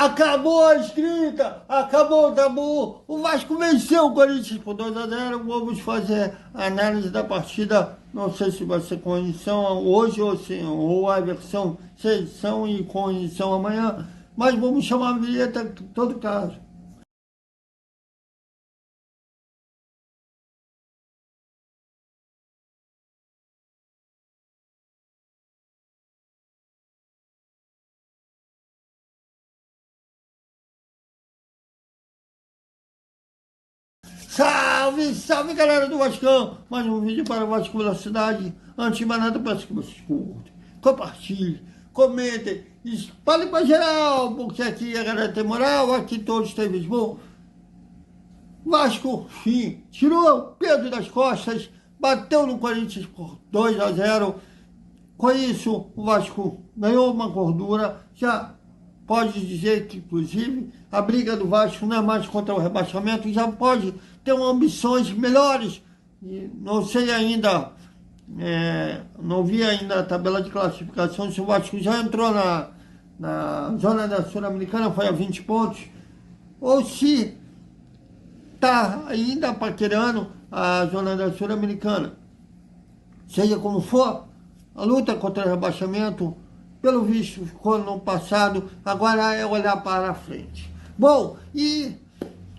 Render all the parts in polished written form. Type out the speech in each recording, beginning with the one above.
Acabou a escrita, acabou o tabu. O Vasco venceu o Corinthians por 2-0. Vamos fazer a análise da partida. Não sei se vai ser com edição hoje ou a versão sem edição e com edição amanhã. Mas vamos chamar a vinheta em todo caso. Salve, salve galera do Vascão! Mais um vídeo para o Vasco Velocidade. Antes de mais nada, peço que vocês curtem, compartilhem, comentem, espalhem para geral, porque aqui a galera tem moral, aqui todos têm bom. Vasco, sim, tirou o peso das costas, bateu no Corinthians por 2-0. Com isso, o Vasco ganhou uma gordura, já pode dizer que, inclusive, a briga do Vasco não é mais contra o rebaixamento, já pode ter ambições melhores. E não sei ainda, não vi ainda a tabela de classificação, se o Vasco já entrou na zona da Sul-Americana, foi a 20 pontos, ou se está ainda paquerando a zona da Sul-Americana. Seja como for, a luta contra o rebaixamento, pelo visto, ficou no passado, agora é olhar para a frente. Bom, e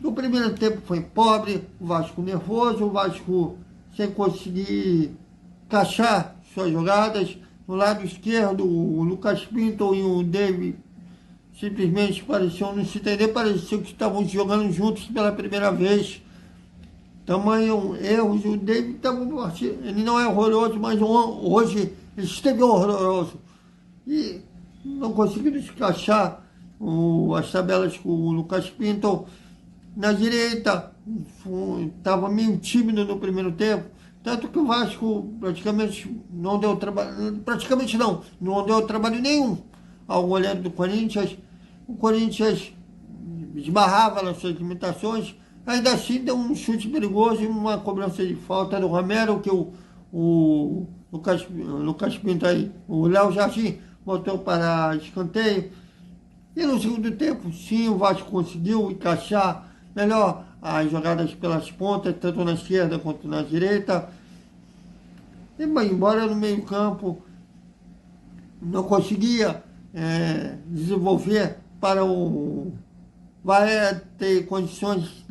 no primeiro tempo foi pobre, o Vasco nervoso, o Vasco sem conseguir encaixar suas jogadas. No lado esquerdo, o Lucas Pinto e o David simplesmente pareciam não se entender, pareciam que estavam jogando juntos pela primeira vez. Tamanho erros, o David estava partindo, ele não é horroroso, mas hoje ele esteve horroroso. E não conseguiram encaixar as tabelas com o Lucas Pinto. Na direita, estava meio tímido no primeiro tempo, tanto que o Vasco praticamente não deu trabalho, não deu trabalho nenhum ao goleiro do Corinthians. O Corinthians esbarrava nas suas limitações, ainda assim deu um chute perigoso e uma cobrança de falta do Romero, que o Lucas Pinto aí, o Léo Jardim, botou para escanteio. E no segundo tempo, sim, o Vasco conseguiu encaixar melhor as jogadas pelas pontas, tanto na esquerda quanto na direita. E, bem, embora no meio campo não conseguia desenvolver para vai ter condições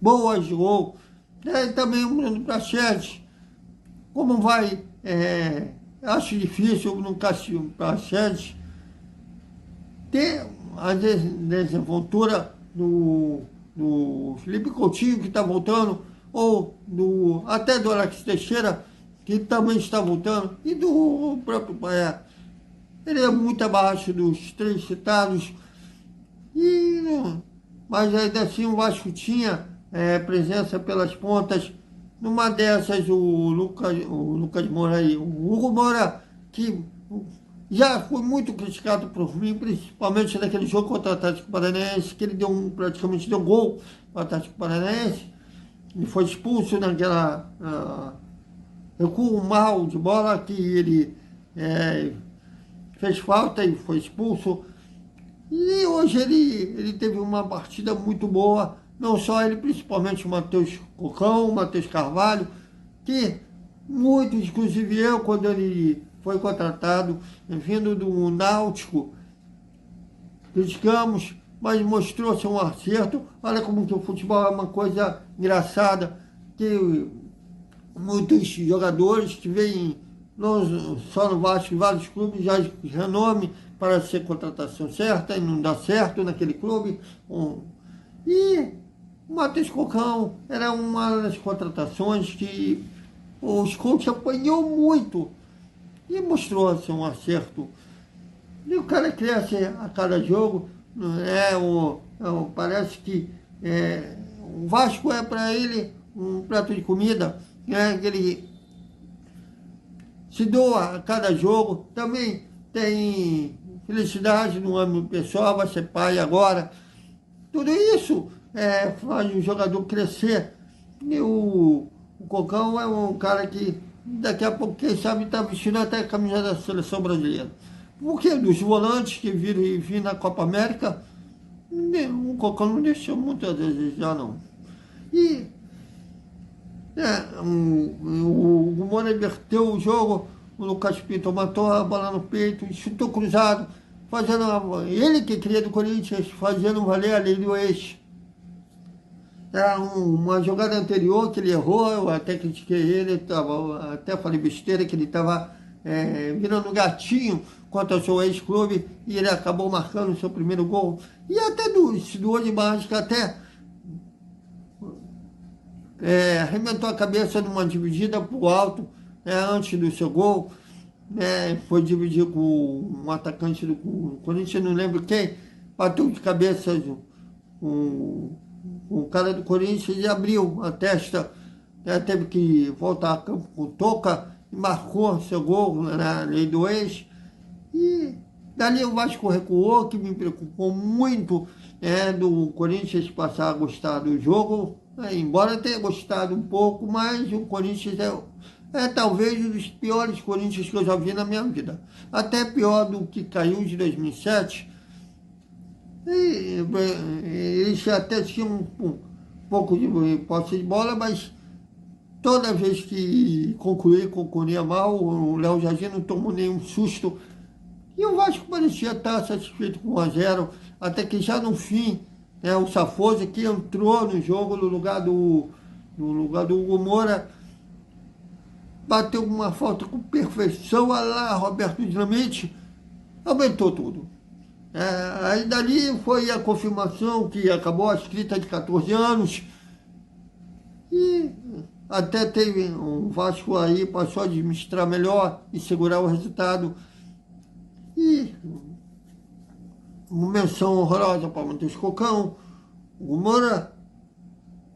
boas de gol. E também o Bruno Prachedes, como vai, acho difícil no Cássio Prachedes ter a desenvoltura do Felipe Coutinho, que está voltando, ou até do Alex Teixeira, que também está voltando, e do próprio Paé. Ele é muito abaixo dos três citados, mas ainda assim o Vasco tinha presença pelas pontas. Numa dessas, o Lucas Moura aí, o Hugo Moura, que já foi muito criticado por mim, principalmente naquele jogo contra o Atlético Paranaense, que ele praticamente deu gol para o Atlético Paranaense. Ele foi expulso naquela recuo mal de bola, que ele fez falta e foi expulso. E hoje ele teve uma partida muito boa, não só ele, principalmente o Matheus Cocão, o Matheus Carvalho, que muitos, inclusive eu, quando ele foi contratado, vindo do Náutico, criticamos, mas mostrou-se um acerto. Olha como que o futebol é uma coisa engraçada, que muitos jogadores que vêm, não só no Vasco, em vários clubes, já de renome para ser contratação certa, e não dá certo naquele clube. E o Matheus Cocão era uma das contratações que o Scout apanhou muito e mostrou-se um acerto. E o cara cresce a cada jogo. Parece que o Vasco é para ele um prato de comida, que ele se doa a cada jogo. Também tem felicidade no âmbito pessoal, vai ser pai agora. Tudo isso faz o jogador crescer. E o Cocão é um cara que daqui a pouco, quem sabe, está vestindo até a camisa da seleção brasileira. Porque dos volantes que viram na Copa América, o Cocão não deixou muitas vezes já não. E o Moura inverteu o jogo, o Lucas Pinto matou a bola no peito, chutou cruzado, ele que cria do Corinthians, fazendo valer a lei do ex. Uma jogada anterior que ele errou, eu até critiquei ele, até falei besteira que ele estava virando gatinho contra o seu ex-clube e ele acabou marcando o seu primeiro gol. E até do hoje Mágica até arrebentou a cabeça numa dividida para o alto antes do seu gol. Foi dividir com um atacante do Corinthians, não lembro quem, bateu de cabeça o cara do Corinthians e abriu a testa, teve que voltar a campo com touca e marcou seu gol na lei do ex. E dali o Vasco recuou, que me preocupou muito do Corinthians passar a gostar do jogo, embora tenha gostado um pouco, mas o Corinthians é talvez um dos piores Corinthians que eu já vi na minha vida. Até pior do que caiu de 2007. Eles até tinham um pouco de posse de bola, mas toda vez que concluía mal, o Léo Jardim não tomou nenhum susto. E o Vasco parecia estar satisfeito com 1-0, até que já no fim, o Safoso, que entrou no jogo no lugar do Hugo Moura, bateu uma falta com perfeição, olha lá, Roberto Dinamite, aumentou tudo. Aí dali foi a confirmação que acabou a escrita de 14 anos e até teve o Vasco aí, passou a administrar melhor e segurar o resultado. E uma menção honrosa para o Matheus Cocão, o Moura,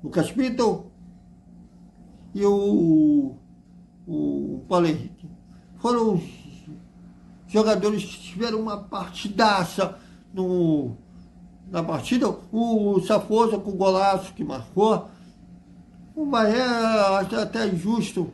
o Lucas Pinto e o Paulo Henrique. Foram os jogadores que tiveram uma partidaça na partida. O Safoso com o golaço que marcou. O Varé, acho até justo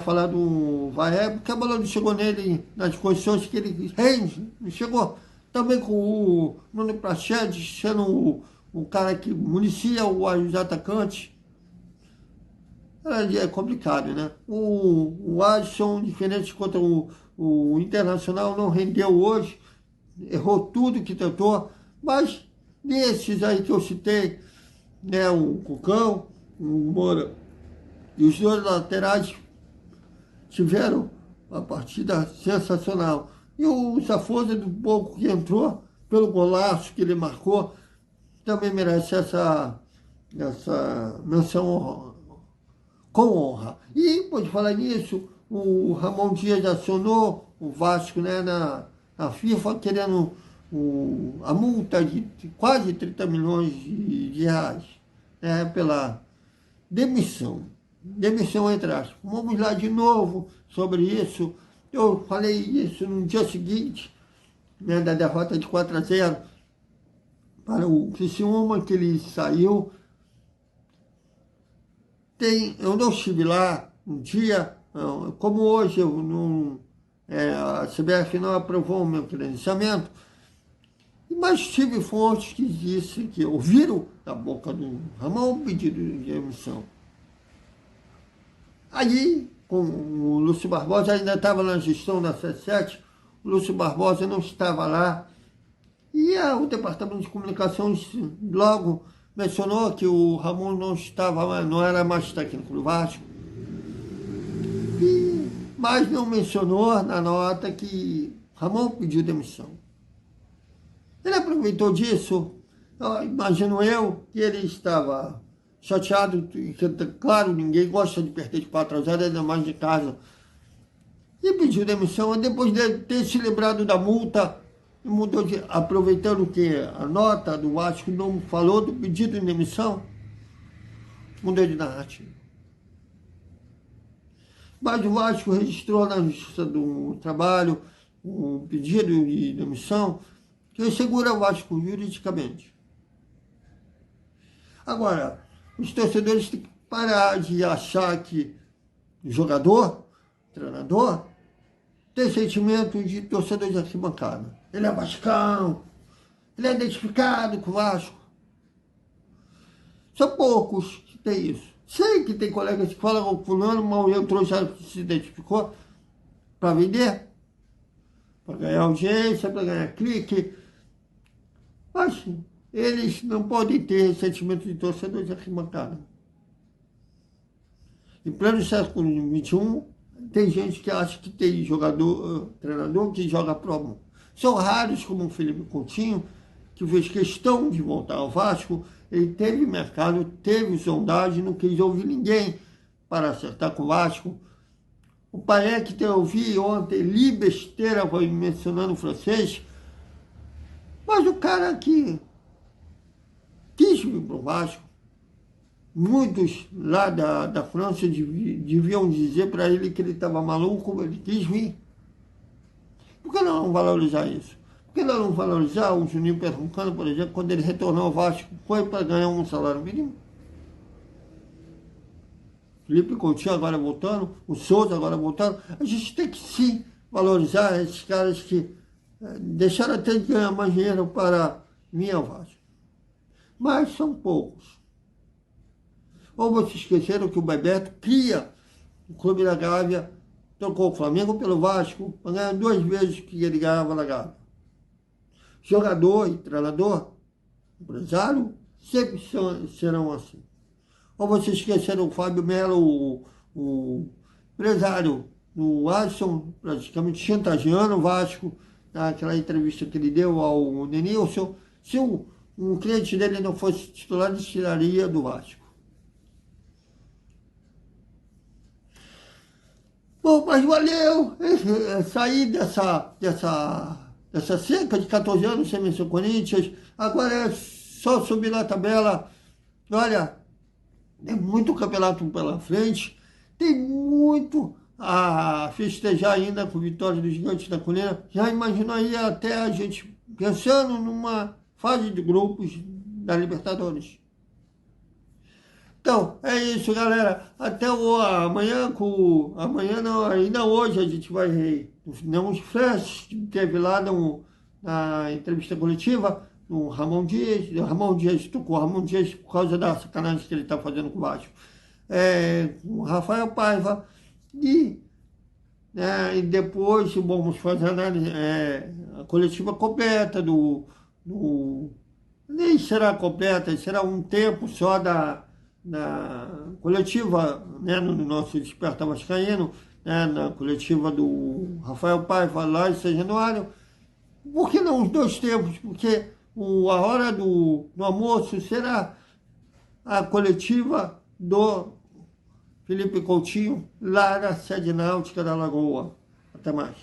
falar do Varé, porque a bola não chegou nele nas condições que ele rende. Não chegou. Também com o Nuno Prachedes sendo o cara que municia os atacantes. É complicado, né? O Adson, diferente contra o Internacional, não rendeu hoje, errou tudo que tentou, mas desses aí que eu citei, o Cocão, o Moura e os dois laterais tiveram uma partida sensacional. E o Safoso, do pouco que entrou, pelo golaço que ele marcou, também merece essa menção com honra. E, por falar nisso, o Ramon Dias acionou o Vasco na FIFA, querendo a multa de quase 30 milhões de reais pela demissão. Demissão entre aspas. Vamos lá de novo sobre isso. Eu falei isso no dia seguinte, da derrota de 4-0 para o Criciúma, que ele saiu. Eu não estive lá um dia, como hoje a CBF não aprovou o meu credenciamento, mas tive fontes que disse que ouviram da boca do Ramon o pedido de emissão. Aí, com o Lúcio Barbosa, ainda estava na gestão da 77, o Lúcio Barbosa não estava lá, e o Departamento de Comunicações logo mencionou que o Ramon não era mais técnico do Vasco, mas não mencionou na nota que Ramon pediu demissão. Ele aproveitou disso, imagino eu, que ele estava chateado, claro, ninguém gosta de perder de 4-0, ainda mais de casa, e pediu demissão. Depois de ter se lembrado da multa, mudou aproveitando que a nota do Vasco não falou do pedido de demissão, mudou de narrativa. Mas o Vasco registrou na Justiça do Trabalho um pedido de demissão que segura o Vasco juridicamente. Agora, os torcedores têm que parar de achar que o jogador, o treinador, tem sentimento de torcedor de arquibancada. Ele é vascão, ele é identificado com o Vasco. São poucos que tem isso. Sei que tem colegas que falam que o fulano mal entrou, já se identificou para vender, para ganhar audiência, para ganhar clique. Mas eles não podem ter sentimento de torcedor de arquibancada. Em pleno século XXI, tem gente que acha que tem jogador, treinador que joga promo. São raros, como o Felipe Coutinho, que fez questão de voltar ao Vasco. Ele teve mercado, teve sondagem, não quis ouvir ninguém para acertar com o Vasco. O Paek que eu ouvi ontem, li besteira, foi mencionando o francês, mas o cara que quis vir para o Vasco, muitos lá da França deviam dizer para ele que ele estava maluco, ele quis vir. Por que não valorizar isso? Por que não valorizar o Juninho Pernambucano, por exemplo, quando ele retornou ao Vasco, foi para ganhar um salário mínimo? Felipe Coutinho agora voltando, o Souza agora voltando. A gente tem que sim valorizar esses caras que deixaram até de ganhar mais dinheiro para vir ao Vasco. Mas são poucos. Ou vocês esqueceram que o Bebeto cria o Clube da Gávea, trocou o Flamengo pelo Vasco, para ganhar 2 vezes o que ele ganhava na Gávea. Jogador e treinador, empresário, sempre serão assim. Ou vocês esqueceram o Fábio Melo, o empresário, o Alisson, praticamente chantageando o Vasco, naquela entrevista que ele deu ao Denilson. Se um cliente dele não fosse titular, ele tiraria do Vasco. Bom, mas valeu sair dessa seca de 14 anos sem vencer o Corinthians. Agora é só subir na tabela. Olha, tem muito campeonato pela frente. Tem muito a festejar ainda com a vitória dos Gigantes da Colina. Já imaginou aí até a gente pensando numa fase de grupos da Libertadores. Então, é isso, galera. Até amanhã, amanhã não, ainda hoje a gente vai uns flashes que teve lá na entrevista coletiva, no Ramon Dias tocou o Ramon Dias por causa da sacanagem que ele está fazendo com o Vasco. Com o Rafael Paiva e depois vamos fazer a análise, a coletiva completa nem será completa, será um tempo só na coletiva, no nosso Desperta Vascaíno, na coletiva do Rafael Paiva lá em São Januário. Por que não os 2 tempos? Porque a hora do almoço será a coletiva do Felipe Coutinho lá na sede náutica da Lagoa. Até mais.